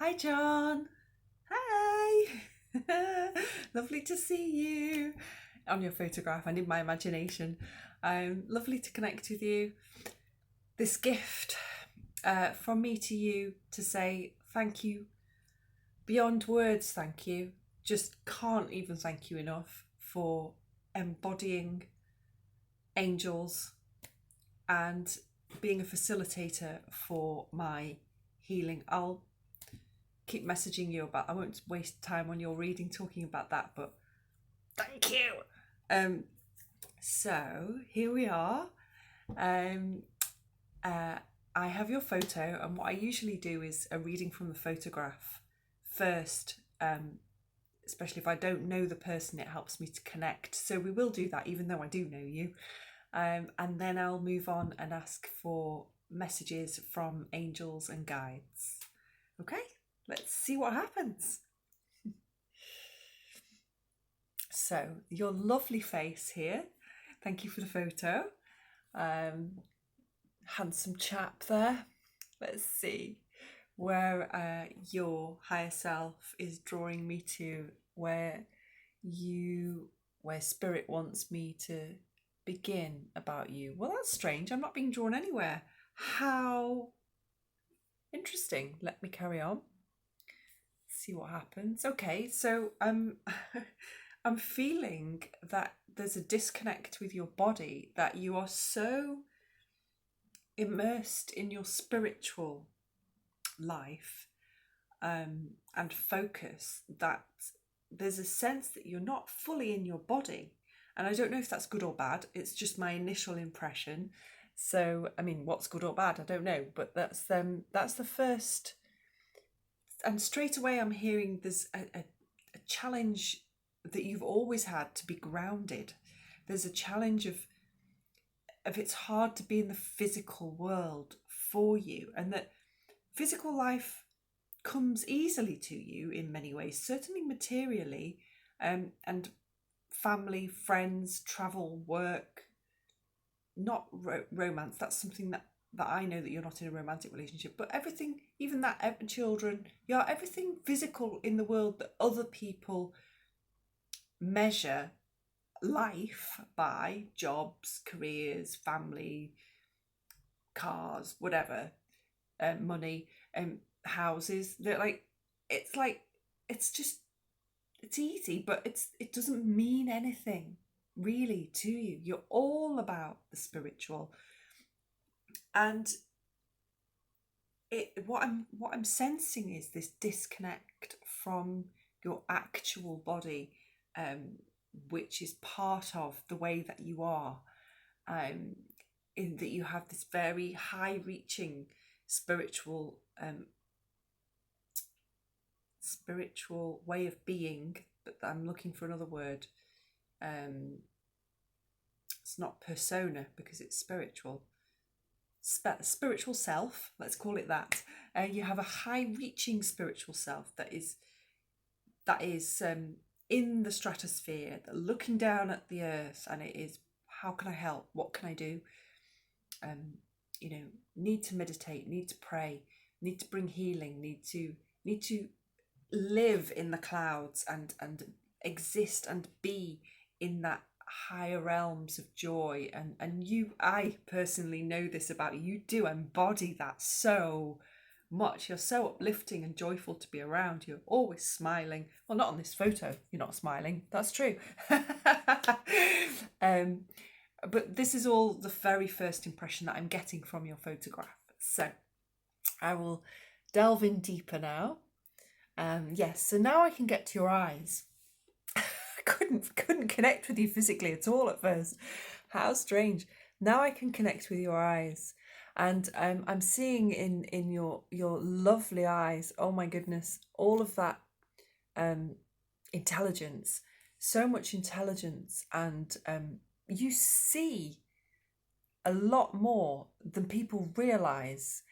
Hi, John. Hi. Lovely to see you on your photograph and in my imagination. Lovely to connect with you. This gift from me to you to say thank you beyond words, thank you. Just can't even thank you enough for embodying angels and being a facilitator for my healing. I'll keep messaging you about. I won't waste time on your reading talking about that, but thank you. Um, so here we are. Um, uh, I have your photo, and what I usually do is a reading from the photograph first. Especially if I don't know the person, it helps me to connect. So we will do that, even though I do know you. And then I'll move on and ask for messages from angels and guides. Okay, let's see what happens. So, your lovely face here. Thank you for the photo. Handsome chap there. Let's see where your higher self is drawing me to, where spirit wants me to begin about you. Well, that's strange. I'm not being drawn anywhere. How interesting. Let me carry on. See what happens. Okay, so I'm feeling that there's a disconnect with your body, that you are so immersed in your spiritual life and focus that there's a sense that you're not fully in your body. And I don't know if that's good or bad. It's just my initial impression. So, I mean, what's good or bad? I don't know, but that's the first. And straight away, I'm hearing there's a challenge that you've always had to be grounded. There's a challenge of it's hard to be in the physical world for you, and that physical life comes easily to you in many ways, certainly materially, and family, friends, travel, work, not romance. That's something that I know that you're not in a romantic relationship, but everything, even that, children, yeah, everything physical in the world that other people measure life by, jobs, careers, family, cars, whatever, money, houses. They're like it's just it's easy, but it doesn't mean anything really to you. You're all about the spiritual, and what I'm sensing is this disconnect from your actual body, which is part of the way that you are, um, in that you have this very high-reaching spiritual way of being. But I'm looking for another word. It's not persona because it's spiritual. Spiritual self, let's call it that. You have a high-reaching spiritual self that is in the stratosphere, looking down at the earth, and it is, how can I help? What can I do? Need to meditate, need to pray, need to bring healing, need to live in the clouds and exist and be in that higher realms of joy. And I personally know this about you. You do embody that so much. You're so uplifting and joyful to be around. You're always smiling. Well, not on this photo, you're not smiling, that's true. But this is all the very first impression that I'm getting from your photograph. So I will delve in deeper now. Yes, so now I can get to your eyes. I couldn't connect with you physically at all at first. How strange. Now I can connect with your eyes. And I'm seeing in your lovely eyes, oh my goodness, all of that intelligence, so much intelligence, and you see a lot more than people realise.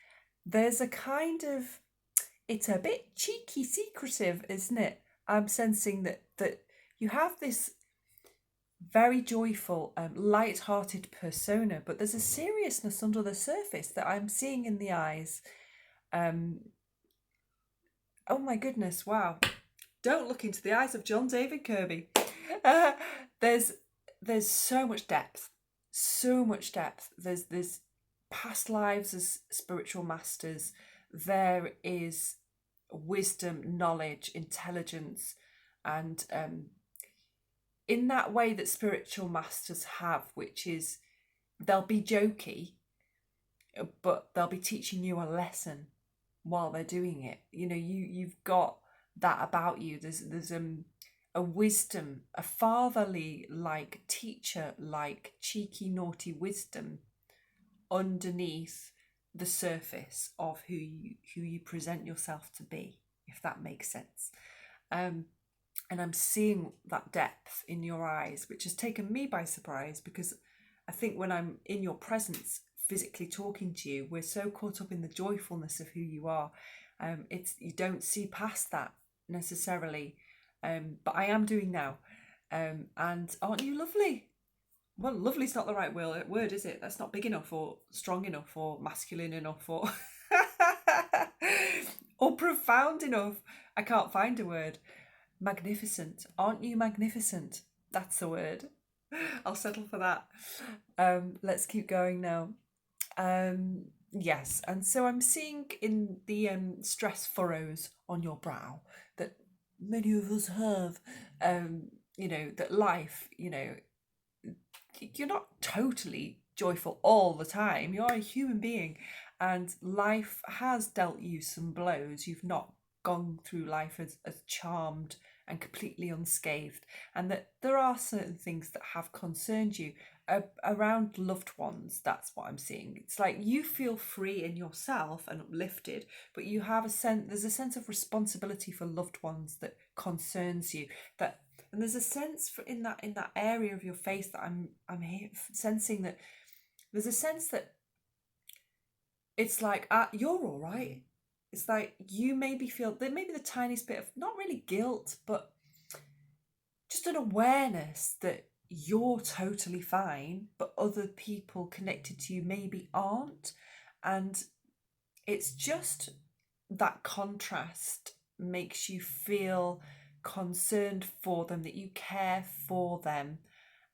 There's a kind of, it's a bit cheeky secretive, isn't it? I'm sensing that you have this very joyful, light-hearted persona, but there's a seriousness under the surface that I'm seeing in the eyes, Oh my goodness, wow. Don't look into the eyes of John David Kirby. There's so much depth. So much depth. There's past lives as spiritual masters. There is wisdom, knowledge, intelligence, and in that way that spiritual masters have, which is they'll be jokey, but they'll be teaching you a lesson while they're doing it. You know, you've got that about you. There's a wisdom, a fatherly like teacher like cheeky naughty wisdom underneath the surface of who you present yourself to be, if that makes sense. And I'm seeing that depth in your eyes, which has taken me by surprise, because I think when I'm in your presence, physically talking to you, we're so caught up in the joyfulness of who you are. You don't see past that necessarily, but I am doing now. And aren't you lovely? Well, lovely's not the right word, is it? That's not big enough or strong enough or masculine enough or or profound enough. I can't find a word. Magnificent. Aren't you magnificent? That's the word. I'll settle for that. Let's keep going now. Yes, and so I'm seeing in the stress furrows on your brow that many of us have, you know, that life, you know, you're not totally joyful all the time. You're a human being, and life has dealt you some blows. You've not gone through life as charmed and completely unscathed, and that there are certain things that have concerned you around loved ones. That's what I'm seeing. It's like you feel free in yourself and uplifted, but you have there's a sense of responsibility for loved ones that concerns you, that and there's a sense in that area of your face that I'm sensing that there's a sense that it's like you're all right. It's like you maybe feel there may be the tiniest bit of not really guilt, but just an awareness that you're totally fine, but other people connected to you maybe aren't. And it's just that contrast makes you feel concerned for them, that you care for them.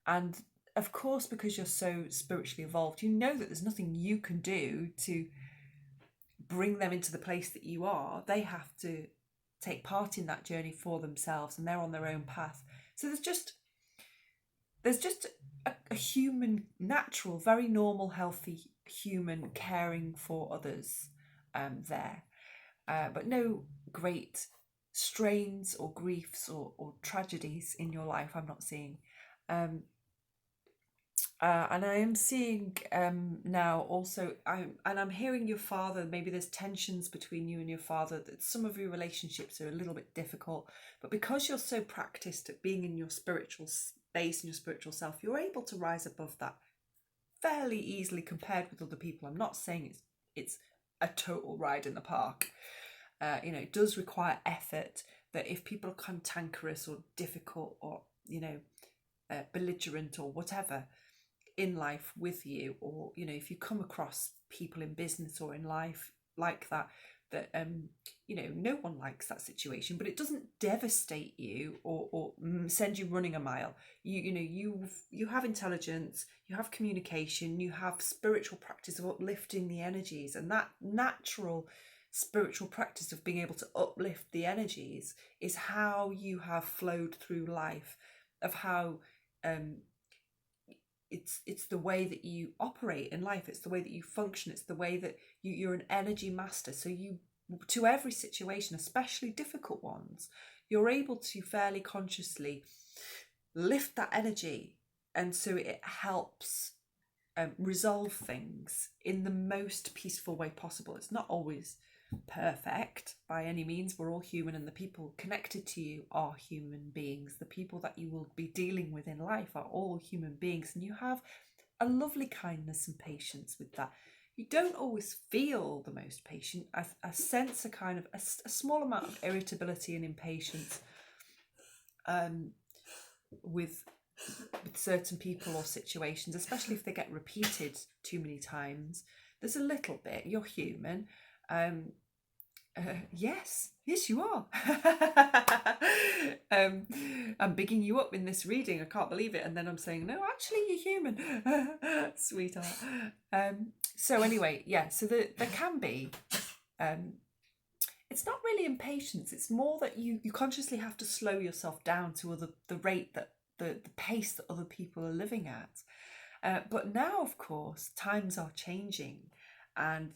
And of course, because you're so spiritually evolved, you know that there's nothing you can do to bring them into the place that you are. They have to take part in that journey for themselves, and they're on their own path. So there's just a human, natural, very normal, healthy human caring for others there. But no great strains or griefs or tragedies in your life I'm not seeing. And I am seeing now also, I'm hearing your father, maybe there's tensions between you and your father, that some of your relationships are a little bit difficult, but because you're so practiced at being in your spiritual space and your spiritual self, you're able to rise above that fairly easily compared with other people. I'm not saying it's a total ride in the park. You know, it does require effort, that if people are cantankerous or difficult or, you know, belligerent or whatever in life with you, or, you know, if you come across people in business or in life like that, you know, no one likes that situation, but it doesn't devastate you or send you running a mile. You know, you have intelligence, you have communication, you have spiritual practice of uplifting the energies, and that natural spiritual practice of being able to uplift the energies is how you have flowed through life, of how it's the way that you operate in life, it's the way that you function, it's the way that you're an energy master. So you, to every situation, especially difficult ones, you're able to fairly consciously lift that energy, and so it helps resolve things in the most peaceful way possible. It's not always perfect by any means. We're all human, and the people connected to you are human beings. The people that you will be dealing with in life are all human beings, and you have a lovely kindness and patience with that. You don't always feel the most patient. I sense a kind of a small amount of irritability and impatience with certain people or situations, especially if they get repeated too many times. There's a little bit, you're human, Yes, you are. I'm bigging you up in this reading. I can't believe it. And then I'm saying, no, actually, you're human, sweetheart. So anyway, yeah. So there can be. It's not really impatience. It's more that you consciously have to slow yourself down to the rate that the pace that other people are living at. But now, of course, times are changing, and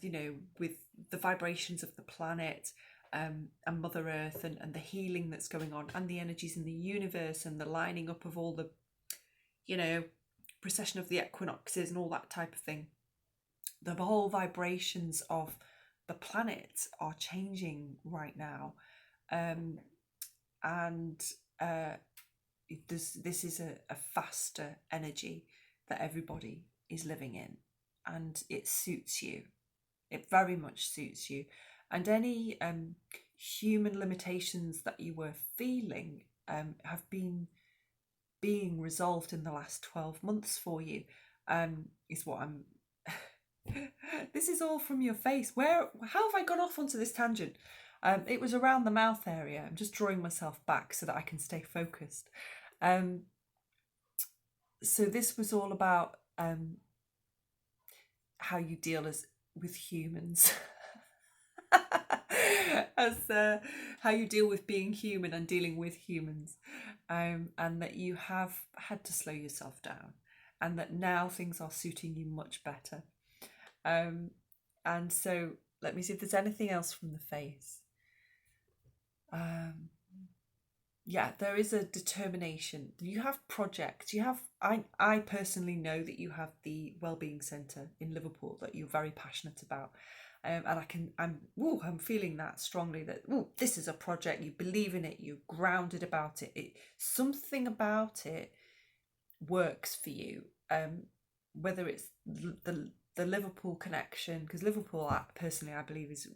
with the vibrations of the planet, and Mother Earth, and the healing that's going on, and the energies in the universe, and the lining up of all the precession of the equinoxes and all that type of thing, the whole vibrations of the planet are changing right now, and this is a faster energy that everybody is living in, and it suits you. It very much suits you. And any human limitations that you were feeling have been being resolved in the last 12 months for you, is what I'm... This is all from your face. How have I gone off onto this tangent? It was around the mouth area. I'm just drawing myself back so that I can stay focused. So this was all about how you deal with humans. How you deal with being human and dealing with humans, and that you have had to slow yourself down, and that now things are suiting you much better. And so let me see if there's anything else from the face. Yeah, there is a determination. You have projects. You have. I personally know that you have the Wellbeing Centre in Liverpool that you're very passionate about, and I'm feeling that strongly. That this is a project. You believe in it. You're grounded about it. Something about it works for you. Whether it's the Liverpool connection, because Liverpool, personally, I believe is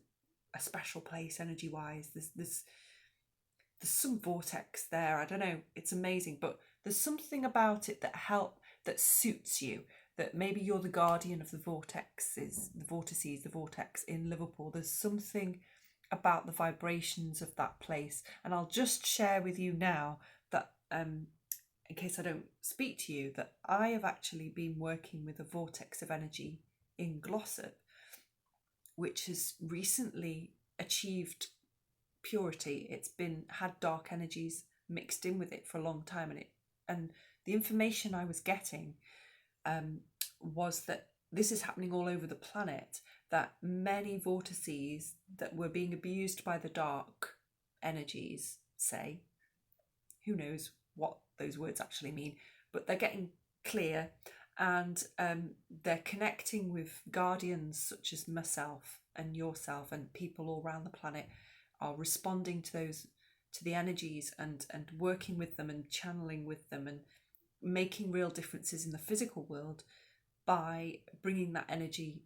a special place energy wise. There's some vortex there. I don't know. It's amazing, but there's something about it that suits you. That maybe you're the guardian of the vortex in Liverpool. There's something about the vibrations of that place, and I'll just share with you now that in case I don't speak to you, that I have actually been working with a vortex of energy in Glossop, which has recently achieved purity. It's had dark energies mixed in with it for a long time, and the information I was getting was that this is happening all over the planet, that many vortices that were being abused by the dark energies, say, who knows what those words actually mean, but they're getting clear, and they're connecting with guardians such as myself and yourself, and people all around the planet are responding to the energies, and working with them and channeling with them and making real differences in the physical world by bringing that energy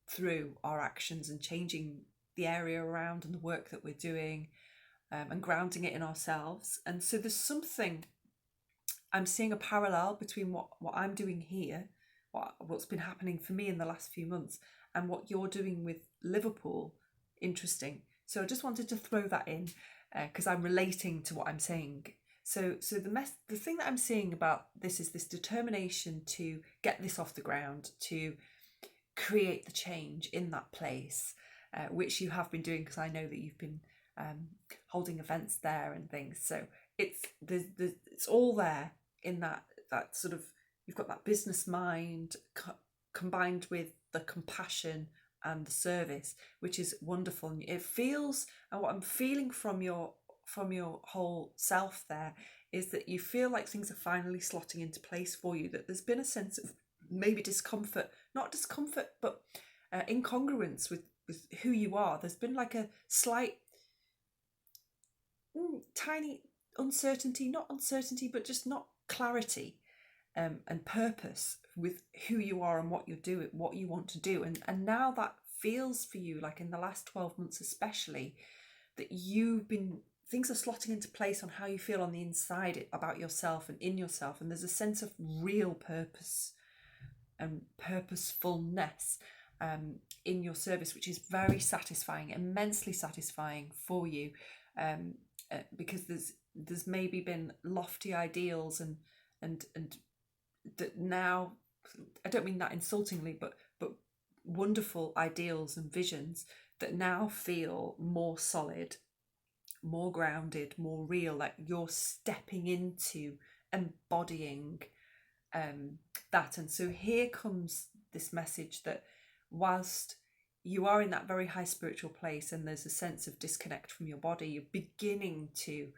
through our actions and changing the area around and the work that we're doing, and grounding it in ourselves. And so there's something, I'm seeing a parallel between what I'm doing here, what's been happening for me in the last few months, and what you're doing with Liverpool. Interesting. So I just wanted to throw that in because I'm relating to what I'm saying. So the thing that I'm seeing about this is this determination to get this off the ground, to create the change in that place, which you have been doing, because I know that you've been holding events there and things. So it's all there in that sort of, you've got that business mind combined with the compassion and the service, which is wonderful. And it feels, and what I'm feeling from your whole self there, is that you feel like things are finally slotting into place for you, that there's been a sense of maybe discomfort, not discomfort, but incongruence with who you are. There's been like a slight tiny uncertainty, not uncertainty, but just not clarity and purpose with who you are and what you're doing, what you want to do. And now that feels for you, like in the last 12 months especially, that things are slotting into place on how you feel on the inside about yourself and in yourself, and there's a sense of real purpose and purposefulness, in your service, which is very satisfying, immensely satisfying for you, because there's maybe been lofty ideals and that now, I don't mean that insultingly, but wonderful ideals and visions that now feel more solid, more grounded, more real, like you're stepping into embodying that. And so here comes this message that whilst you are in that very high spiritual place and there's a sense of disconnect from your body, you're beginning to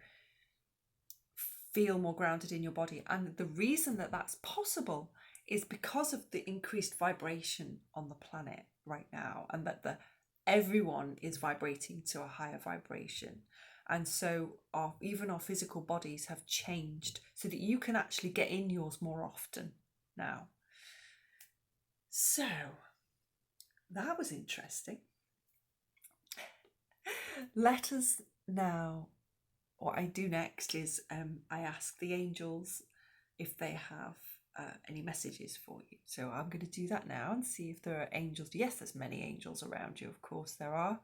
feel more grounded in your body. And the reason that that's possible is because of the increased vibration on the planet right now, and that everyone is vibrating to a higher vibration. And so even our physical bodies have changed so that you can actually get in yours more often now. So that was interesting. Let us now, what I do next is I ask the angels if they have any messages for you. So I'm going to do that now and see if there are angels. Yes, there's many angels around you, of course there are.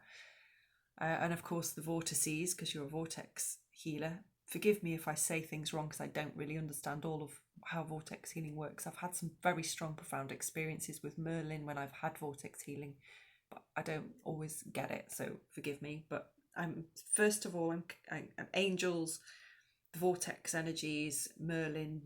And of course the vortices, because you're a vortex healer. Forgive me if I say things wrong, because I don't really understand all of how vortex healing works. I've had some very strong, profound experiences with Merlin when I've had vortex healing, but I don't always get it, so forgive me. But I'm first of all, I'm angels, vortex energies, Merlin,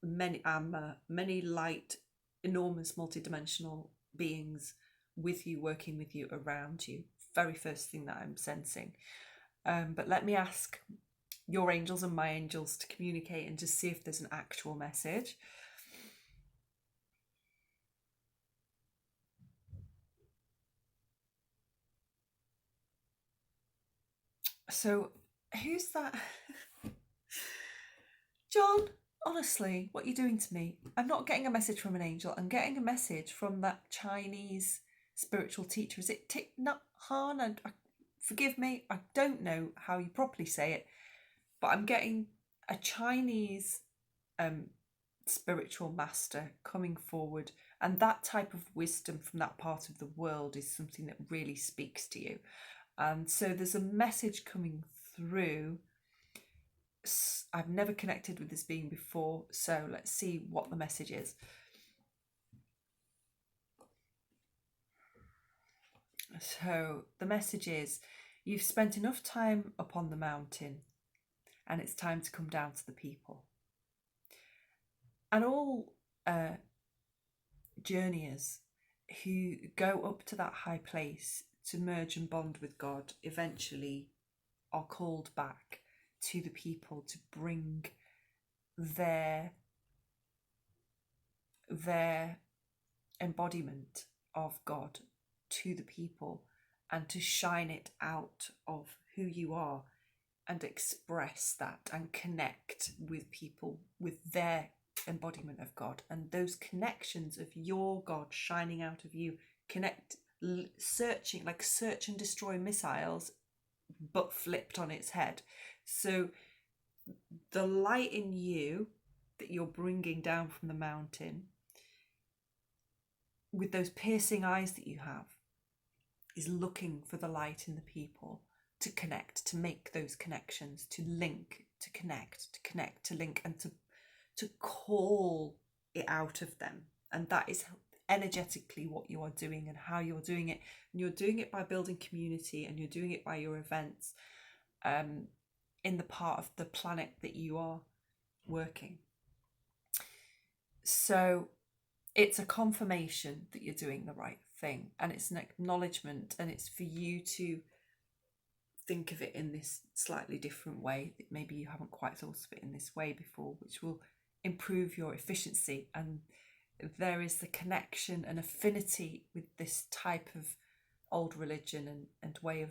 many light, enormous, multidimensional beings with you, working with you, around you. Very first thing that I'm sensing. But let me ask your angels and my angels to communicate and just see if there's an actual message. So who's that? John, honestly, what are you doing to me? I'm not getting a message from an angel. I'm getting a message from that Chinese spiritual teacher. Is it Thich Nhat Hanh? And forgive me, I don't know how you properly say it, but I'm getting a Chinese spiritual master coming forward, and that type of wisdom from that part of the world is something that really speaks to you. And so there's a message coming through. I've never connected with this being before, so let's see what the message is. So the message is, you've spent enough time upon the mountain and it's time to come down to the people. And all journeyers who go up to that high place to merge and bond with God eventually are called back to the people to bring their embodiment of God to the people and to shine it out of who you are and express that and connect with people with their embodiment of God. And those connections of your God shining out of you, searching, like search and destroy missiles, but flipped on its head. So the light in you that you're bringing down from the mountain, with those piercing eyes that you have, is looking for the light in the people to connect, to make those connections, to link, to connect, to link, and to call it out of them. And that is energetically what you are doing and how you're doing it. And you're doing it by building community, and you're doing it by your events in the part of the planet that you are working. So it's a confirmation that you're doing the right thing, and it's an acknowledgement, and it's for you to think of it in this slightly different way that maybe you haven't quite thought of it in this way before, which will improve your efficiency. And there is the connection and affinity with this type of old religion and way of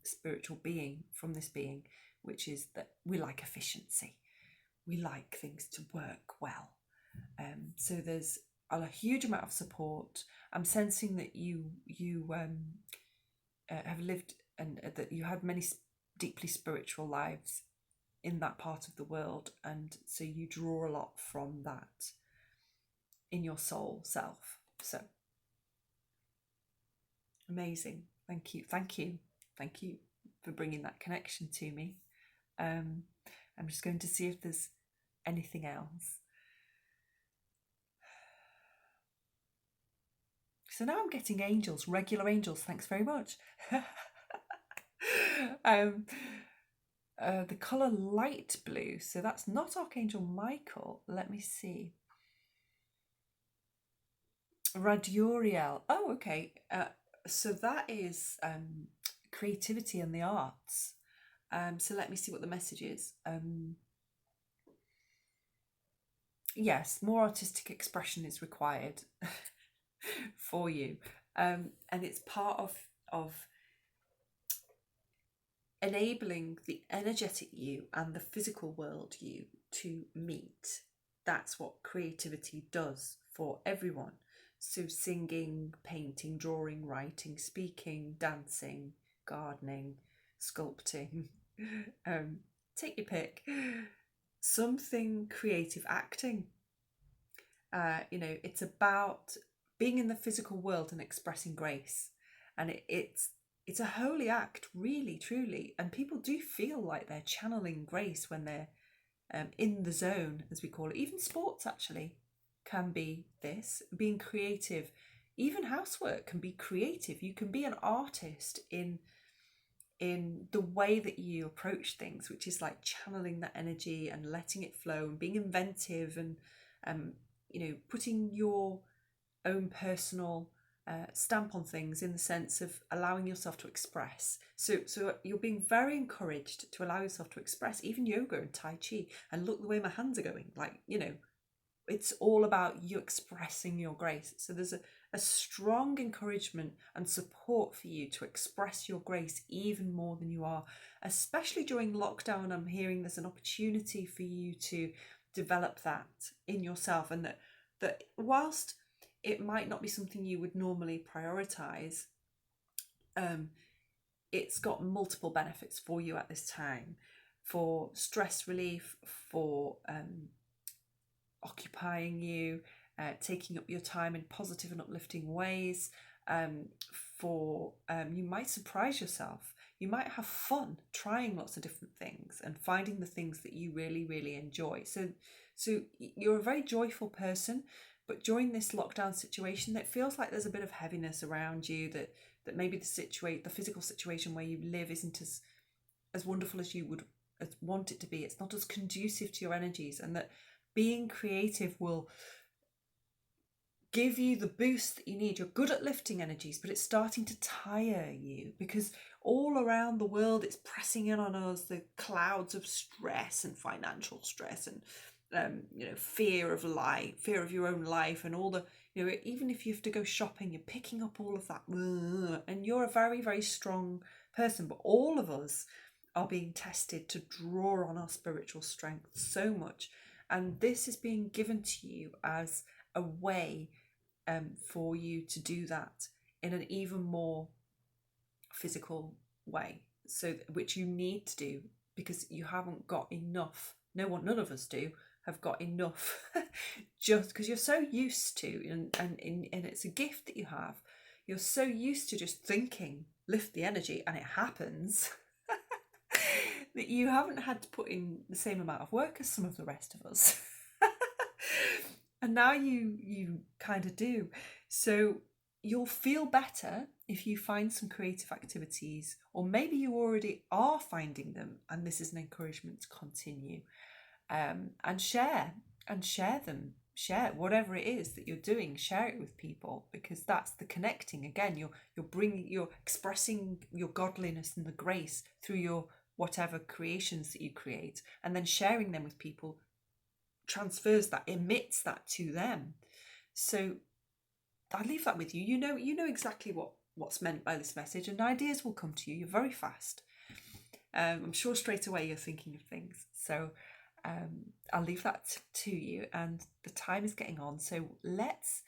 spiritual being from this being, which is that we like efficiency. We like things to work well. So there's a huge amount of support. I'm sensing that you have lived and that you had many deeply spiritual lives in that part of the world, and so you draw a lot from that in your soul self. So Amazing. Thank you. Thank you. Thank you for bringing that connection to me. I'm just going to see if there's anything else. So now I'm getting angels, regular angels. Thanks very much. The colour light blue. So that's not Archangel Michael. Let me see. Radiuriel. Oh, okay. So that is creativity and the arts. So let me see what the message is. Yes, more artistic expression is required for you, and it's part of enabling the energetic you and the physical world you to meet. That's what creativity does for everyone. So singing, painting, drawing, writing, speaking, dancing, gardening, sculpting, take your pick. Something creative, acting. It's about being in the physical world and expressing grace, and it's a holy act, really, truly. And people do feel like they're channeling grace when they're in the zone, as we call it. Even sports actually can be this, being creative. Even housework can be creative. You can be an artist in the way that you approach things, which is like channeling that energy and letting it flow and being inventive and putting your own personal stamp on things, in the sense of allowing yourself to express. So you're being very encouraged to allow yourself to express, even yoga and Tai Chi. And look the way my hands are going, like, it's all about you expressing your grace. So there's a strong encouragement and support for you to express your grace even more than you are, especially during lockdown. I'm hearing there's an opportunity for you to develop that in yourself, and that whilst it might not be something you would normally prioritize, it's got multiple benefits for you at this time, for stress relief, for occupying you, taking up your time in positive and uplifting ways, for you might surprise yourself. You might have fun trying lots of different things and finding the things that you really, really enjoy. So you're a very joyful person, but during this lockdown situation, it feels like there's a bit of heaviness around you, that maybe the physical situation where you live isn't as wonderful as you would want it to be. It's not as conducive to your energies, and that being creative will give you the boost that you need. You're good at lifting energies, but it's starting to tire you, because all around the world it's pressing in on us, the clouds of stress and financial stress and fear of life, fear of your own life, and all the, even if you have to go shopping, you're picking up all of that, and you're a very, very strong person. But all of us are being tested to draw on our spiritual strength so much, and this is being given to you as a way for you to do that in an even more physical way, so which you need to do, because you haven't got enough. None of us have got enough just because you're so used to, and it's a gift that you have. You're so used to just thinking, lift the energy, and it happens. That you haven't had to put in the same amount of work as some of the rest of us. And now you kind of do. So you'll feel better if you find some creative activities, or maybe you already are finding them, and this is an encouragement to continue, and share them. Share whatever it is that you're doing, share it with people, because that's the connecting. Again, you're expressing your godliness and the grace through your whatever creations that you create, and then sharing them with people transfers that, emits that to them. So I leave that with you. You know exactly what's meant by this message, and ideas will come to you. You're very fast. I'm sure straight away you're thinking of things. So I'll leave that to you, and the time is getting on. So let's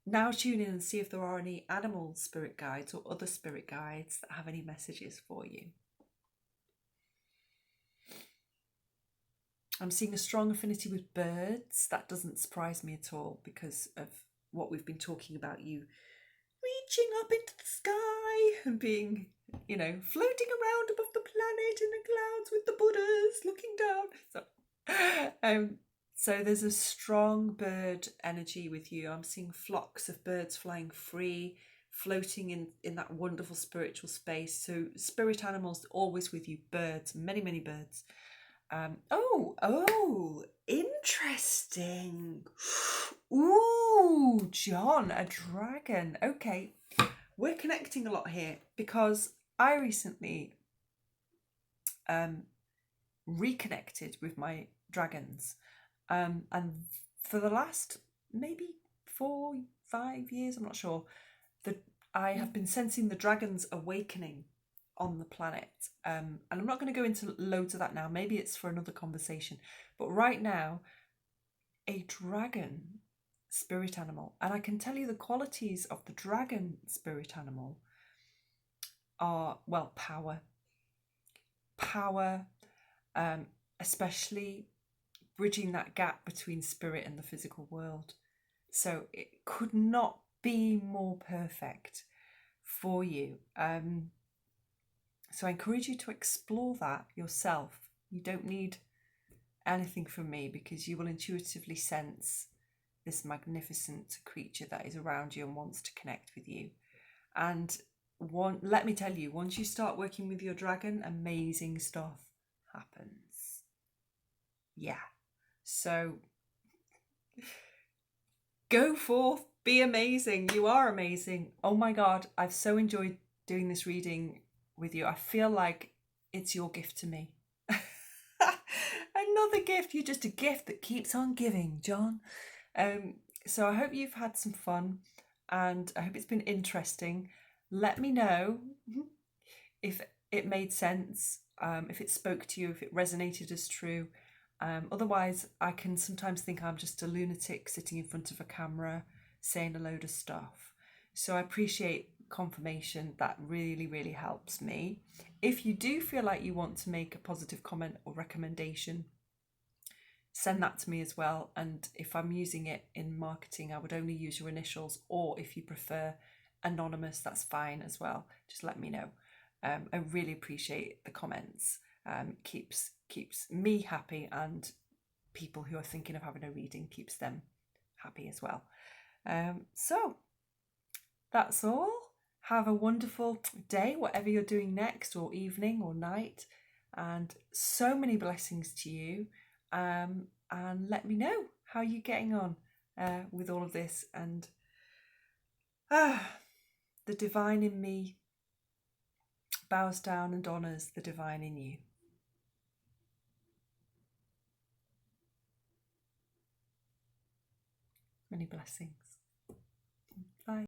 now tune in and see if there are any animal spirit guides or other spirit guides that have any messages for you. I'm seeing a strong affinity with birds. That doesn't surprise me at all, because of what we've been talking about, you reaching up into the sky and being, floating around above the planet in the clouds with the Buddhas looking down. So there's a strong bird energy with you. I'm seeing flocks of birds flying free, floating in that wonderful spiritual space. So spirit animals always with you, birds, many, many birds. Interesting. Ooh, John, a dragon. Okay, we're connecting a lot here because I recently reconnected with my dragons. And for the last maybe 4-5 years, I'm not sure, I have been sensing the dragons awakening on the planet. And I'm not going to go into loads of that now. Maybe it's for another conversation. But right now, a dragon spirit animal, and I can tell you the qualities of the dragon spirit animal are, well, power, especially bridging that gap between spirit and the physical world. So it could not be more perfect for you. So I encourage you to explore that yourself. You don't need anything from me because you will intuitively sense this magnificent creature that is around you and wants to connect with you. And let me tell you, once you start working with your dragon, amazing stuff happens. Yeah. So go forth, be amazing. You are amazing. Oh my God, I've so enjoyed doing this reading with you. I feel like it's your gift to me. Another gift. You're just a gift that keeps on giving, John. So I hope you've had some fun and I hope it's been interesting. Let me know if it made sense, if it spoke to you, if it resonated as true. Otherwise, I can sometimes think I'm just a lunatic sitting in front of a camera saying a load of stuff. So I appreciate confirmation. That really, really helps me. If you do feel like you want to make a positive comment or recommendation, send that to me as well. And if I'm using it in marketing, I would only use your initials, or if you prefer anonymous, that's fine as well. Just let me know. I really appreciate the comments. Keeps me happy, and people who are thinking of having a reading, keeps them happy as well. So that's all. Have a wonderful day, whatever you're doing next, or evening or night, and so many blessings to you. And let me know how you're getting on with all of this. And the divine in me bows down and honours the divine in you. Many blessings.